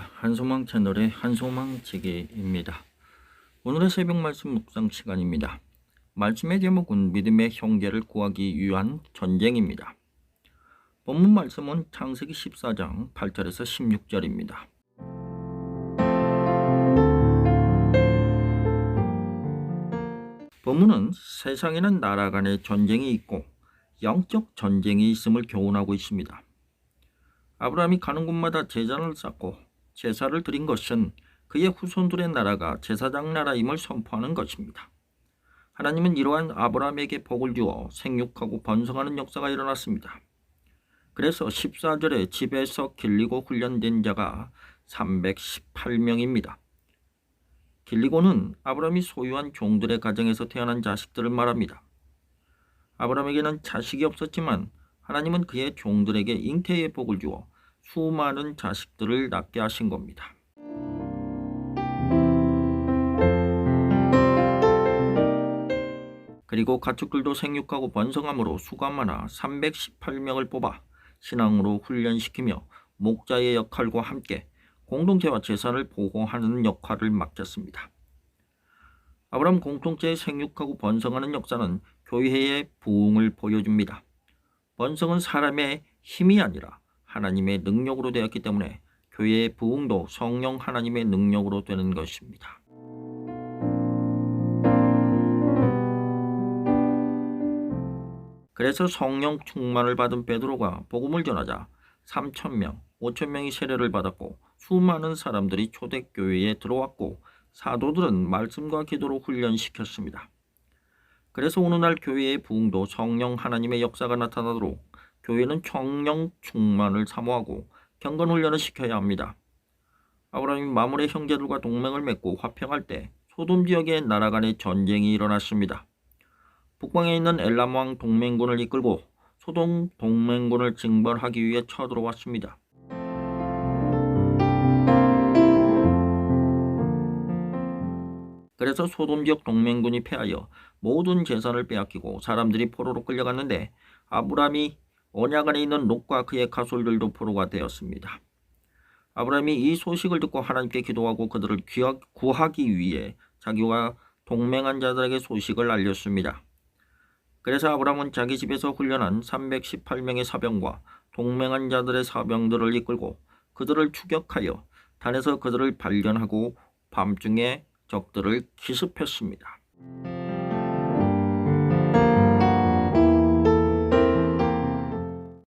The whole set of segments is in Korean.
안녕하십니까. 한소망 채널의 한소망지기입니다. 오늘의 새벽 말씀 묵상 시간입니다. 말씀의 제목은 믿음의 형제를 구하기 위한 전쟁입니다. 본문 말씀은 창세기 14장 8절에서 16절입니다. 본문은 세상에는 나라 간의 전쟁이 있고 영적 전쟁이 있음을 교훈하고 있습니다. 아브라함이 가는 곳마다 제단을 쌓고 제사를 드린 것은 그의 후손들의 나라가 제사장 나라임을 선포하는 것입니다. 하나님은 이러한 아브라함에게 복을 주어 생육하고 번성하는 역사가 일어났습니다. 그래서 14절에 집에서 길리고 훈련된 자가 318명입니다. 길리고는 아브라함이 소유한 종들의 가정에서 태어난 자식들을 말합니다. 아브라함에게는 자식이 없었지만 하나님은 그의 종들에게 잉태의 복을 주어 수많은 자식들을 낳게 하신 겁니다. 그리고 가축들도 생육하고 번성함으로 수가 많아 318명을 뽑아 신앙으로 훈련시키며 목자의 역할과 함께 공동체와 재산을 보호하는 역할을 맡겼습니다. 아브라함 공동체의 생육하고 번성하는 역사는 교회의 부흥을 보여줍니다. 번성은 사람의 힘이 아니라 하나님의 능력으로 되었기 때문에 교회의 부흥도 성령 하나님의 능력으로 되는 것입니다. 그래서 성령 충만을 받은 베드로가 복음을 전하자 3,000명, 5,000명이 세례를 받았고 수많은 사람들이 초대교회에 들어왔고 사도들은 말씀과 기도로 훈련시켰습니다. 그래서 오늘날 교회의 부흥도 성령 하나님의 역사가 나타나도록 교회는 성령 충만을 사모하고 경건훈련을 시켜야 합니다. 아브라함이 마므레 형제들과 동맹을 맺고 화평할 때 소돔 지역의 나라 간의 전쟁이 일어났습니다. 북방에 있는 엘람 왕 동맹군을 이끌고 소돔 동맹군을 징벌하기 위해 쳐들어왔습니다. 그래서 소돔 지역 동맹군이 패하여 모든 재산을 빼앗기고 사람들이 포로로 끌려갔는데 아브라함이 언약 안에 있는 롯과 그의 가솔들도 포로가 되었습니다. 아브라함이 이 소식을 듣고 하나님께 기도하고 그들을 구하기 위해 자기와 동맹한 자들에게 소식을 알렸습니다. 그래서 아브라함은 자기 집에서 훈련한 318명의 사병과 동맹한 자들의 사병들을 이끌고 그들을 추격하여 단에서 그들을 발견하고 밤중에 적들을 기습했습니다.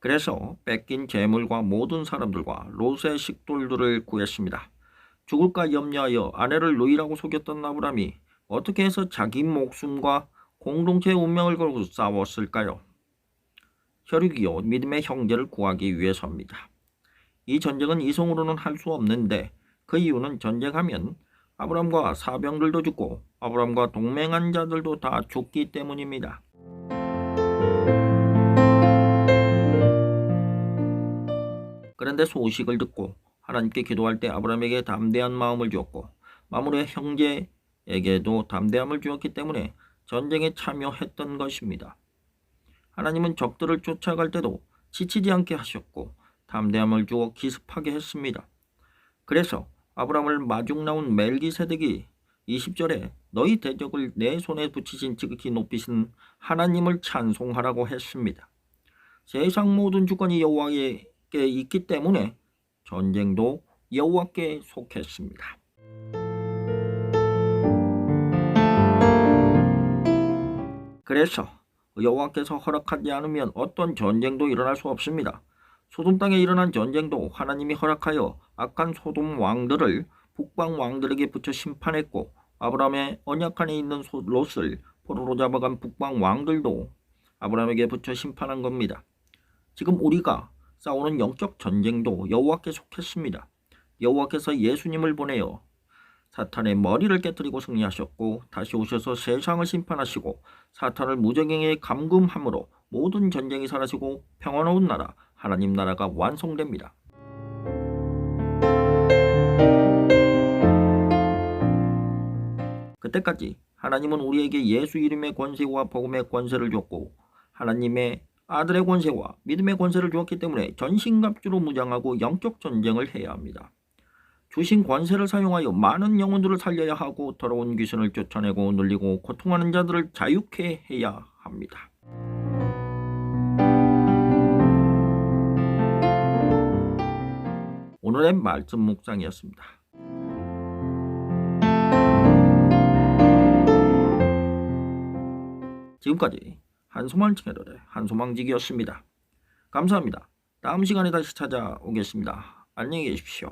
그래서 뺏긴 재물과 모든 사람들과 롯의 식돌들을 구했습니다. 죽을까 염려하여 아내를 노이라고 속였던 아브라함이 어떻게 해서 자기 목숨과 공동체의 운명을 걸고 싸웠을까요? 혈육이요 믿음의 형제를 구하기 위해서입니다. 이 전쟁은 이성으로는 할 수 없는데 그 이유는 전쟁하면 아브라함과 사병들도 죽고 아브라함과 동맹한 자들도 다 죽기 때문입니다. 그런데 소식을 듣고 하나님께 기도할 때 아브라함에게 담대한 마음을 주었고 마므레 형제에게도 담대함을 주었기 때문에 전쟁에 참여했던 것입니다. 하나님은 적들을 쫓아갈 때도 지치지 않게 하셨고 담대함을 주어 기습하게 했습니다. 그래서 아브라함을 마중 나온 멜기세덱이 20절에 너희 대적을 내 손에 붙이신 지극히 높이신 하나님을 찬송하라고 했습니다. 세상 모든 주권이 여호와께 있기 때문에 전쟁도 여호와께 속했습니다. 그래서 여호와께서 허락하지 않으면 어떤 전쟁도 일어날 수 없습니다. 소돔 땅에 일어난 전쟁도 하나님이 허락하여 악한 소돔 왕들을 북방 왕들에게 붙여 심판했고 아브라함의 언약 안에 있는 롯을 포로로 잡아간 북방 왕들도 아브라함에게 붙여 심판한 겁니다. 지금 우리가 싸우는 영적 전쟁도 여호와께 속했습니다. 여호와께서 예수님을 보내어 사탄의 머리를 깨뜨리고 승리하셨고 다시 오셔서 세상을 심판하시고 사탄을 무적행에 감금함으로 모든 전쟁이 사라지고 평화로운 나라 하나님 나라가 완성됩니다. 그때까지 하나님은 우리에게 예수 이름의 권세와 복음의 권세를 줬고 하나님의 아들의 권세와 믿음의 권세를 주었기 때문에 전신갑주로 무장하고 영적 전쟁을 해야 합니다. 주신 권세를 사용하여 많은 영혼들을 살려야 하고 더러운 귀신을 쫓아내고 눌리고 고통하는 자들을 자유케 해야 합니다. 오늘의 말씀 묵상이었습니다. 지금까지 한소망 칭해도의 한소망직이었습니다. 감사합니다. 다음 시간에 다시 찾아오겠습니다. 안녕히 계십시오.